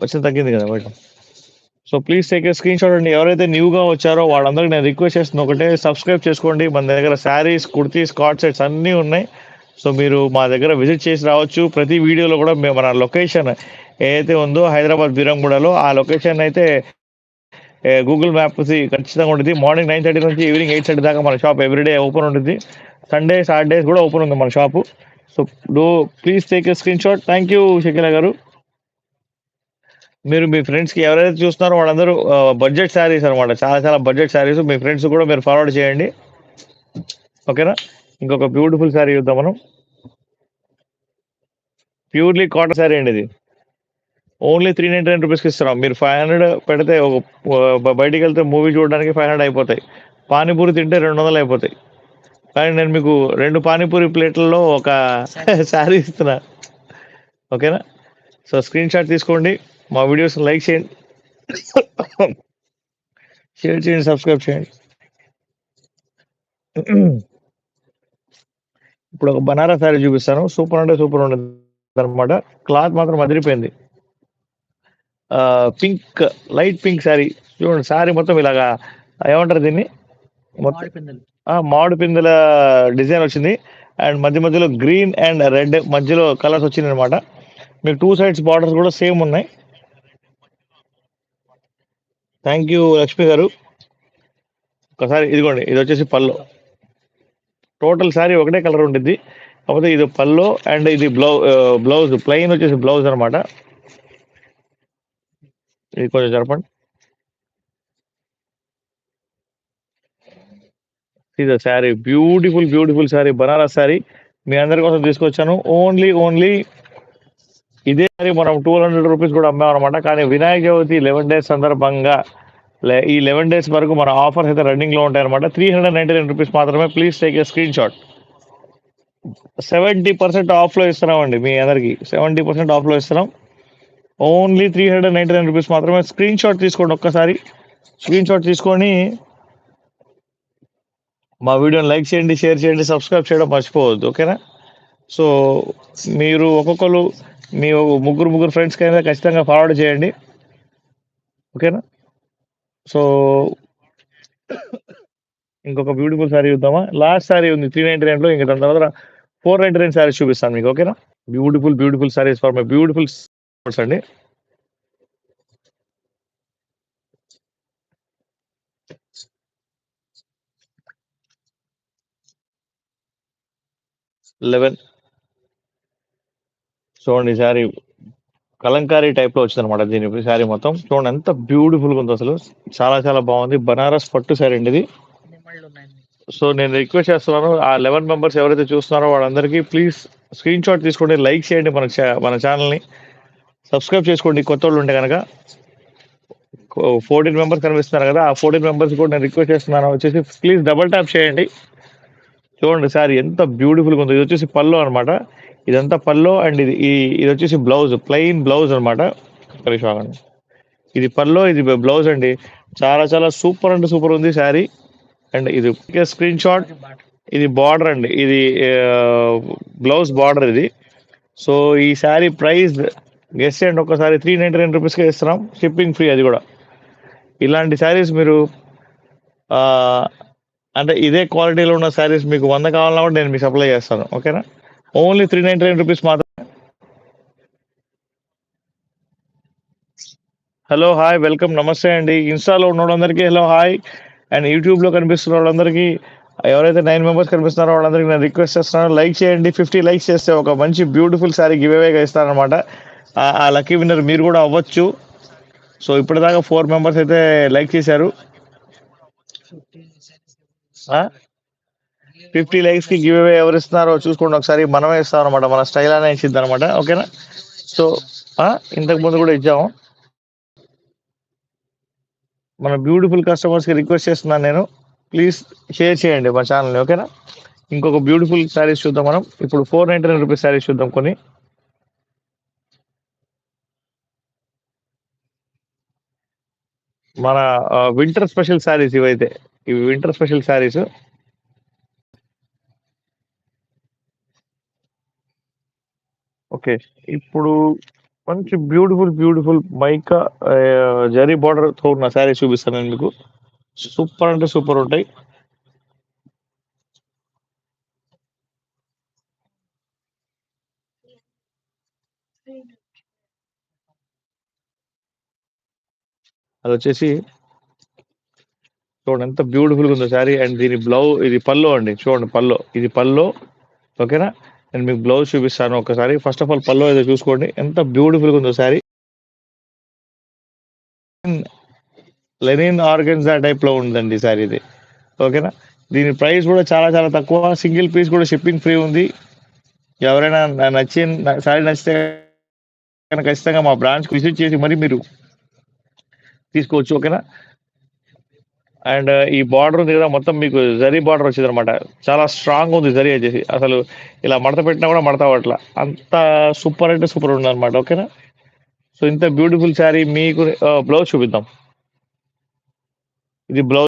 వచ్చింది తగ్గింది కదా బయట. So please take a screen shot అండి. ఎవరైతే న్యూగా వచ్చారో వాళ్ళందరికీ నేను రిక్వెస్ట్ చేస్తున్నా ఒకటే, సబ్స్క్రైబ్ చేసుకోండి. మన దగ్గర శారీస్, కుర్తీస్, కార్డ్ సెట్స్ అన్నీ ఉన్నాయి. సో మీరు మా దగ్గర విజిట్ చేసి రావచ్చు. ప్రతి వీడియోలో కూడా మేము మన లొకేషన్ ఏదైతే ఉందో హైదరాబాద్ బీరంగూడలో ఆ లొకేషన్ అయితే గూగుల్ మ్యాప్ ఖచ్చితంగా ఉంటుంది. మార్నింగ్ 9:30 నుంచి ఈవినింగ్ 8:30 దాకా మన షాప్ ఎవ్రీడే ఓపెన్ ఉంటుంది. సండే సాటర్డేస్ కూడా ఓపెన్ ఉంది మన shop. So do please take a screen shot. Thank you Shakeela గారు. మీరు మీ ఫ్రెండ్స్కి ఎవరైతే చూస్తున్నారో వాళ్ళందరూ బడ్జెట్ శారీస్ అనమాట, చాలా చాలా బడ్జెట్ శారీస్. మీ ఫ్రెండ్స్ కూడా మీరు ఫార్వర్డ్ చేయండి, ఓకేనా. ఇంకొక బ్యూటిఫుల్ శారీ చూద్దాం మనం. ప్యూర్లీ కాటన్ శారీ అండి ఇది. ఓన్లీ 399 రూపీస్కి ఇస్తున్నాం. మీరు 500 పెడితే బయటికి వెళ్తే మూవీ చూడడానికి 500 అయిపోతాయి. పానీపూరి తింటే 200 అయిపోతాయి. కానీ నేను మీకు 2 పానీపూరి ప్లేట్లలో ఒక శారీ ఇస్తున్నా, ఓకేనా. సో స్క్రీన్ షాట్ తీసుకోండి, మా వీడియోస్ లైక్ చేయండి, షేర్ చేయండి, సబ్స్క్రైబ్ చేయండి. ఇప్పుడు ఒక బనారస్ శారీ చూపిస్తాను. సూపర్ అంటే సూపర్ ఉండదు అనమాట. క్లాత్ మాత్రం అదిరిపోయింది. పింక్, లైట్ పింక్ శారీ చూడండి. శారీ మొత్తం ఇలాగా ఏమంటారు దీన్ని, మామిడి పిందెల డిజైన్ వచ్చింది. అండ్ మధ్యలో గ్రీన్ అండ్ రెడ్ మధ్యలో కలర్స్ వచ్చింది అనమాట. మీకు 2 సైడ్స్ బార్డర్స్ కూడా సేమ్ ఉన్నాయి. థ్యాంక్ యూ లక్ష్మి గారు. ఒకసారి ఇదిగోండి, ఇది వచ్చేసి పల్లో. టోటల్ శారీ ఒకటే కలర్ ఉంటుంది, కాకపోతే ఇది పల్లో అండ్ ఇది బ్లౌజ్ ప్లెయిన్ వచ్చేసి బ్లౌజ్ అనమాట. ఇది కొంచెం జరపండి. ఇది శారీ బ్యూటిఫుల్ శారీ, బనారస్ శారీ మీ అందరి కోసం తీసుకొచ్చాను. ఓన్లీ ఇదే శారీ మనం 200 రూపీస్ కూడా అమ్మాం అనమాట. కానీ వినాయక చవితి 11 డేస్ సందర్భంగా ఈ 11 డేస్ వరకు మన ఆఫర్స్ అయితే రన్నింగ్ లో ఉంటాయి అనమాట. 399 రూపీస్ మాత్రమే. Please take a screen shot. 70% of లో ఇస్తున్నామండి మీ అందరికి. 70% ఆఫ్ లో ఇస్తున్నాం. ఓన్లీ 399 రూపీస్ మాత్రమే. స్క్రీన్ షాట్ తీసుకోండి, ఒక్కసారి స్క్రీన్ షాట్ తీసుకొని మా వీడియోని లైక్ చేయండి, షేర్ చేయండి, సబ్స్క్రైబ్ చేయడం మర్చిపోవద్దు, ఓకేనా. సో మీరు ఒక్కొక్కరు మీ ముగ్గురు ఫ్రెండ్స్కి అయినా ఖచ్చితంగా ఫార్వర్డ్ చేయండి, ఓకేనా. సో ఇంకొక బ్యూటిఫుల్ శారీ చూద్దామా. లాస్ట్ శారీ ఉంది 399 లో. ఇంకా దాని తర్వాత 499 శారీస్ చూపిస్తాను మీకు, ఓకేనా. Beautiful saris for my beautiful అండి. చూడండి శారీ కలంకారీ టైప్ లో వచ్చింది అనమాట. దీని శారీ మొత్తం చూడండి ఎంత బ్యూటిఫుల్ గా ఉందో అసలు. చాలా చాలా బాగుంది. బనారస్ పట్టు శారీ అండి ఇది. సో నేను రిక్వెస్ట్ చేస్తున్నాను, ఆ 11 మెంబర్స్ ఎవరైతే చూస్తున్నారో వాళ్ళందరికీ ప్లీజ్ స్క్రీన్ షాట్ తీసుకోండి, లైక్ చేయండి, మన ఛానల్ని సబ్స్క్రైబ్ చేసుకోండి. కొత్త వాళ్ళు ఉంటే కనుక 14 మెంబర్స్ కనిపిస్తున్నారు కదా, ఆ 14 మెంబర్స్ కూడా నేను రిక్వెస్ట్ చేస్తున్నాను, వచ్చేసి ప్లీజ్ డబల్ ట్యాప్ చేయండి. చూడండి శారీ ఎంత బ్యూటిఫుల్ గా ఉందో. ఇది వచ్చేసి పల్లో అనమాట. ఇదంతా పల్లో అండ్ ఇది వచ్చేసి బ్లౌజ్, ప్లెయిన్ బ్లౌజ్ అనమాట. ఇది పల్లో, ఇది బ్లౌజ్ అండి. చాలా చాలా సూపర్ అంటే సూపర్ ఉంది శారీ. అండ్ ఇది స్క్రీన్ షాట్. ఇది బార్డర్ అండి, ఇది బ్లౌజ్ బార్డర్ ఇది. సో ఈ శారీ ప్రైస్ గెస్ చేయండి ఒక్కసారి. 399 రూపీస్కే ఇస్తున్నాం, షిప్పింగ్ ఫ్రీ అది కూడా. ఇలాంటి శారీస్ మీరు అంటే ఇదే క్వాలిటీలో ఉన్న శారీస్ మీకు 100 కావాలన్నా కూడా నేను మీకు సప్లై చేస్తాను, ఓకేనా. ఓన్లీ 399 రూపీస్ మాత్రం. హలో, హాయ్, వెల్కమ్, నమస్తే అండి. ఇన్స్టాలో ఉన్న వాళ్ళందరికీ హలో, హాయ్. అండ్ యూట్యూబ్లో కనిపిస్తున్న వాళ్ళందరికీ, ఎవరైతే 9 మెంబర్స్ కనిపిస్తున్నారో వాళ్ళందరికీ నేను రిక్వెస్ట్ చేస్తున్నాను, లైక్ చేయండి. 50 లైక్స్ చేస్తే ఒక మంచి బ్యూటిఫుల్ శారీ గివ్ అవేగా ఇస్తానమాట. ఆ లక్కీ విన్నర్ మీరు కూడా అవ్వచ్చు. సో ఇప్పటిదాకా 4 మెంబర్స్ అయితే లైక్ చేశారు. 50 లైక్స్ కి గివ్ అవే ఎవరు ఇస్తున్నారో చూసుకోండి ఒకసారి. మనమే ఇస్తాం అనమాట, మన స్టైల్ అనే ఇచ్చింది అనమాట, ఓకేనా. సో ఇంతకు ముందు కూడా ఇచ్చాము. మన బ్యూటిఫుల్ కస్టమర్స్ కి రిక్వెస్ట్ చేస్తున్నాను నేను, ప్లీజ్ షేర్ చేయండి మా ఛానల్ని, ఓకేనా. ఇంకొక బ్యూటిఫుల్ శారీస్ చూద్దాం మనం. ఇప్పుడు 499 రూపీస్ శారీస్ చూద్దాం కొన్ని. మన వింటర్ స్పెషల్ శారీస్ ఇవైతే. ఇవి వింటర్ స్పెషల్ శారీస్. ఓకే, ఇప్పుడు మంచి beautiful beautiful mica zari border తో ఉన్న శారీ చూపిస్తాను నేను మీకు. సూపర్ అంటే సూపర్ ఉంటాయి. అది వచ్చేసి చూడండి ఎంత బ్యూటిఫుల్ గా ఉందో శారీ. అండ్ దీని ఇది పల్లో అండి, చూడండి పల్లో, ఇది పల్లో. ఓకేనా. నేను మీకు బ్లౌజ్ చూపిస్తాను ఒకసారి. ఫస్ట్ ఆఫ్ ఆల్ పల్లో ఏదో చూసుకోండి ఎంత బ్యూటిఫుల్ గా ఉందో శారీ. లెనిన్ ఆర్గన్జా టైప్ లో ఉందండి శారీ ఇది. ఓకేనా. దీని ప్రైస్ కూడా చాలా చాలా తక్కువ. సింగిల్ పీస్ కూడా షిప్పింగ్ ఫ్రీ ఉంది. ఎవరైనా శారీ నచ్చితే కనుక ఖచ్చితంగా మా బ్రాంచ్ విజిట్ చేసి మరి మీరు తీసుకోవచ్చు. ఓకేనా. అండ్ ఈ బార్డర్ ఉంది కదా, మొత్తం మీకు జరీ బార్డర్ వచ్చింది అనమాట. చాలా స్ట్రాంగ్ ఉంది జరీ వచ్చేసి. అసలు ఇలా మడత పెట్టినా కూడా మడత అవ్వట్ల. అంత సూపర్ అంటే సూపర్ ఉంది అనమాట. ఓకేనా. సో ఇంత బ్యూటిఫుల్ శారీ మీకు బ్లౌజ్ చూపిద్దాం. ఇది బ్లౌజ్.